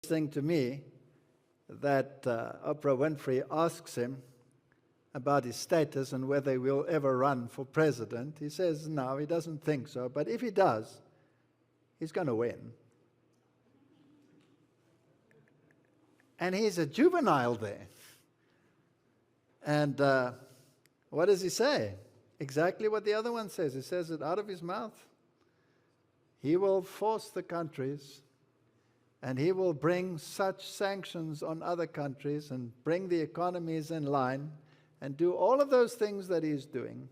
thing to me that Oprah Winfrey asks him about his status and whether he will ever run for president. He says no, he doesn't think so, but if he does, he's going to win. And he's a juvenile there. And what does he say? Exactly what the other one says. He says it out of his mouth. He will force the countries, and he will bring such sanctions on other countries and bring the economies in line and do all of those things that he's doing.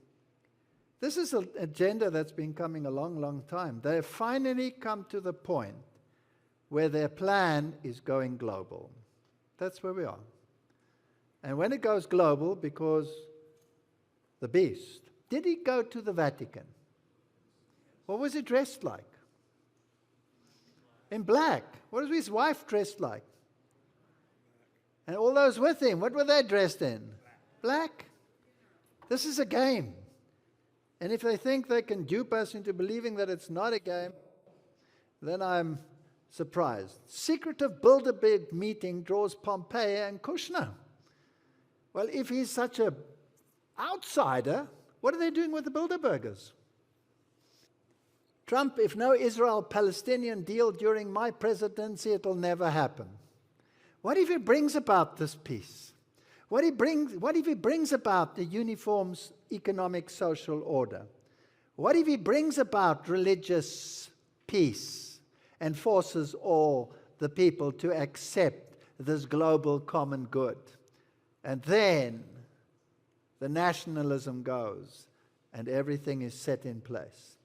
This is an agenda that's been coming a long, long time. They have finally come to the point where their plan is going global. That's where we are. And when it goes global, because the beast, did he go to the Vatican? What was he dressed like? In black. What was his wife dressed like? And all those with him, what were they dressed in? Black. This is a game. And if they think they can dupe us into believing that it's not a game, then I'm surprised. Secretive Bilderberg meeting draws Pompeo and Kushner. Well, if he's such an outsider, what are they doing with the Bilderbergers? Trump, if no Israel-Palestinian deal during my presidency, it'll never happen. What if he brings about this peace? What if he brings about the uniform economic social order? What if he brings about religious peace and forces all the people to accept this global common good? And then the nationalism goes and everything is set in place.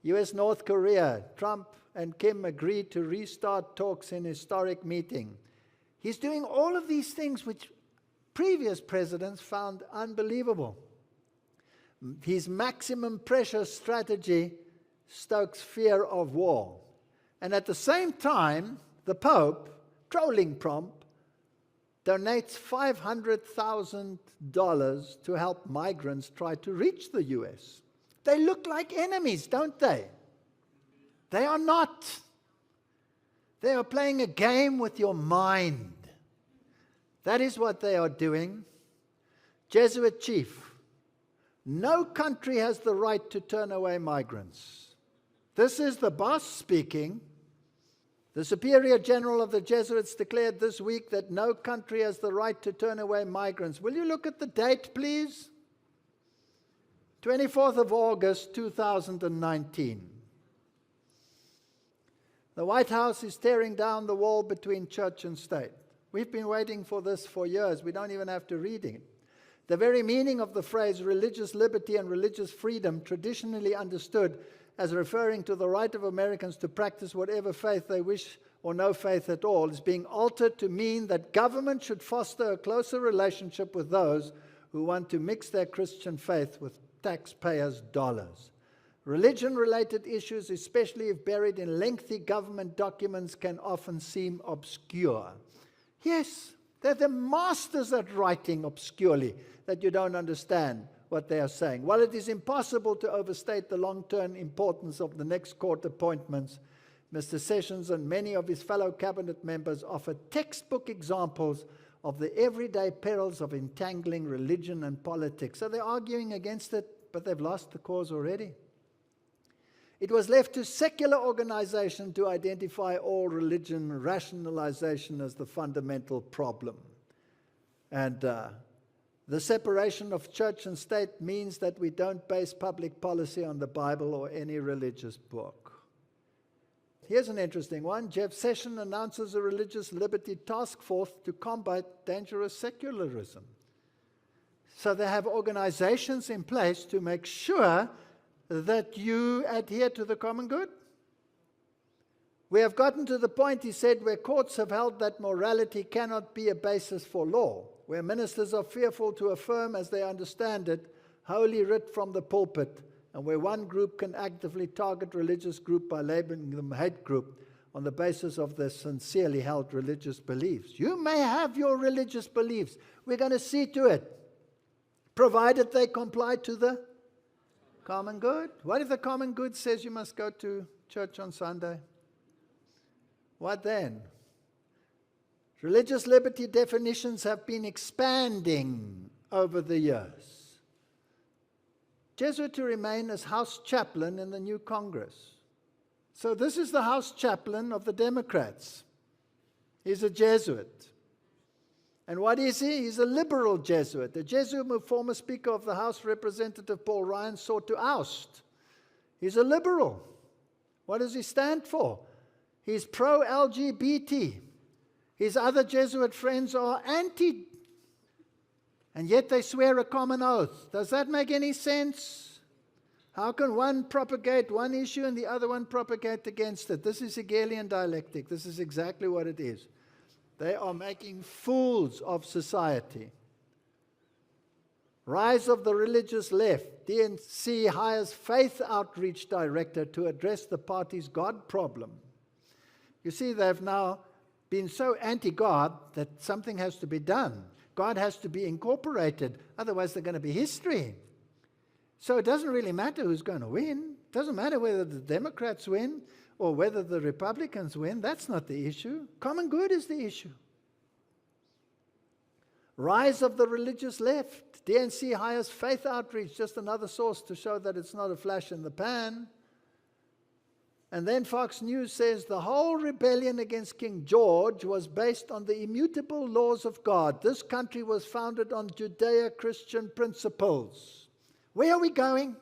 U.S. North Korea, Trump and Kim agreed to restart talks in historic meeting. He's doing all of these things which previous presidents found unbelievable. His maximum pressure strategy stokes fear of war. And at the same time, the Pope, trolling Trump, donates $500,000 to help migrants try to reach the U.S. They look like enemies, don't they? They are not. They are playing a game with your mind. That is what they are doing. Jesuit chief, no country has the right to turn away migrants. This is the boss speaking. The Superior General of the Jesuits declared this week that no country has the right to turn away migrants. Will you look at the date, please? 24th of August, 2019. The White House is tearing down the wall between church and state. We've been waiting for this for years. We don't even have to read it. The very meaning of the phrase religious liberty and religious freedom, traditionally understood as referring to the right of Americans to practice whatever faith they wish or no faith at all, is being altered to mean that government should foster a closer relationship with those who want to mix their Christian faith with taxpayers' dollars. Religion-related issues, especially if buried in lengthy government documents, can often seem obscure. Yes, they're the masters at writing obscurely, that you don't understand what they are saying. While it is impossible to overstate the long-term importance of the next court appointments, Mr. Sessions and many of his fellow cabinet members offer textbook examples of the everyday perils of entangling religion and politics. So they're arguing against it, but they've lost the cause already. It was left to secular organizations to identify all religion rationalization as the fundamental problem. And the separation of church and state means that we don't base public policy on the Bible or any religious book. Here's an interesting one. Jeff Sessions announces a religious liberty task force to combat dangerous secularism. So they have organizations in place to make sure that you adhere to the common good. We have gotten to the point, he said, where courts have held that morality cannot be a basis for law, where ministers are fearful to affirm, as they understand it, Holy Writ from the pulpit, and where one group can actively target religious group by labeling them hate group on the basis of their sincerely held religious beliefs. You may have your religious beliefs. We're going to see to it, provided they comply to the common good. What if the common good says you must go to church on Sunday? What then? Religious liberty definitions have been expanding over the years. Jesuit to remain as House Chaplain in the new Congress. So this is the House Chaplain of the Democrats. He's a Jesuit. And what is he? He's a liberal Jesuit. The Jesuit who former Speaker of the House, Representative Paul Ryan, sought to oust. He's a liberal. What does he stand for? He's pro-LGBT. His other Jesuit friends are anti. And yet they swear a common oath. Does that make any sense? How can one propagate one issue and the other one propagate against it? This is Hegelian dialectic. This is exactly what it is. They are making fools of society. Rise of the religious left. DNC hires faith outreach director to address the party's God problem. You see, they've now been so anti-God that something has to be done. God has to be incorporated. Otherwise, they're going to be history. So it doesn't really matter who's going to win. It doesn't matter whether the Democrats win or whether the Republicans win. That's not the issue. Common good is the issue. Rise of the religious left. DNC hires faith outreach, just another source to show that it's not a flash in the pan. And then Fox News says the whole rebellion against King George was based on the immutable laws of God. This country was founded on Judeo-Christian principles. Where are we going?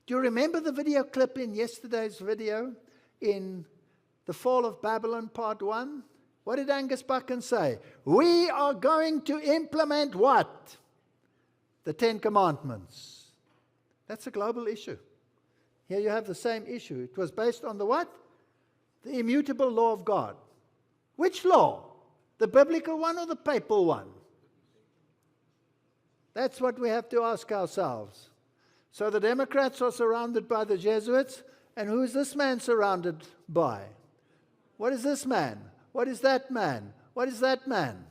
Do you remember the video clip in yesterday's video in The Fall of Babylon Part 1? What did Angus Buchan say? We are going to implement what? The Ten Commandments. That's a global issue. Here you have the same issue. It was based on the what? The immutable law of God. Which law? The biblical one or the papal one? That's what we have to ask ourselves. So the Democrats are surrounded by the Jesuits, and who is this man surrounded by? What is this man? What is that man? What is that man?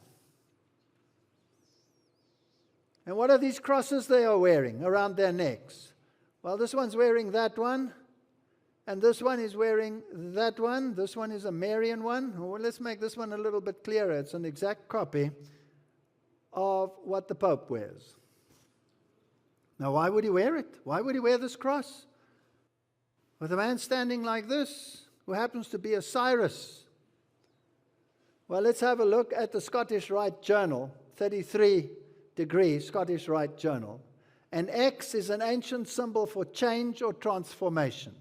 And what are these crosses they are wearing around their necks? Well, this one's wearing that one, and this one is wearing that one. This one is a Marian one. Well, let's make this one a little bit clearer. It's an exact copy of what the Pope wears. Now, why would he wear it? Why would he wear this cross? With a man standing like this, who happens to be a Cyrus. Well, let's have a look at the Scottish Rite Journal, 33 degree Scottish Rite Journal. An X is an ancient symbol for change or transformation,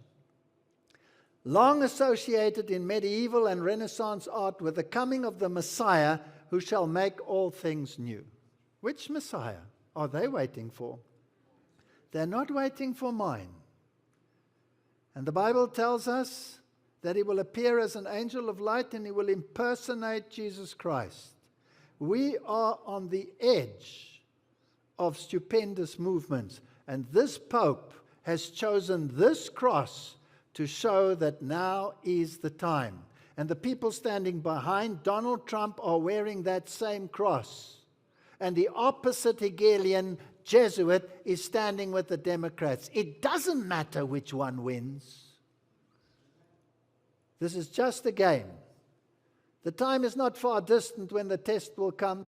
long associated in medieval and Renaissance art with the coming of the Messiah who shall make all things new. Which Messiah are they waiting for? They're not waiting for mine. And the Bible tells us that he will appear as an angel of light and he will impersonate Jesus Christ. We are on the edge of stupendous movements. And this Pope has chosen this cross to show that now is the time. And the people standing behind Donald Trump are wearing that same cross. And the opposite Hegelian Jesuit is standing with the Democrats. It doesn't matter which one wins. This is just a game. The time is not far distant when the test will come.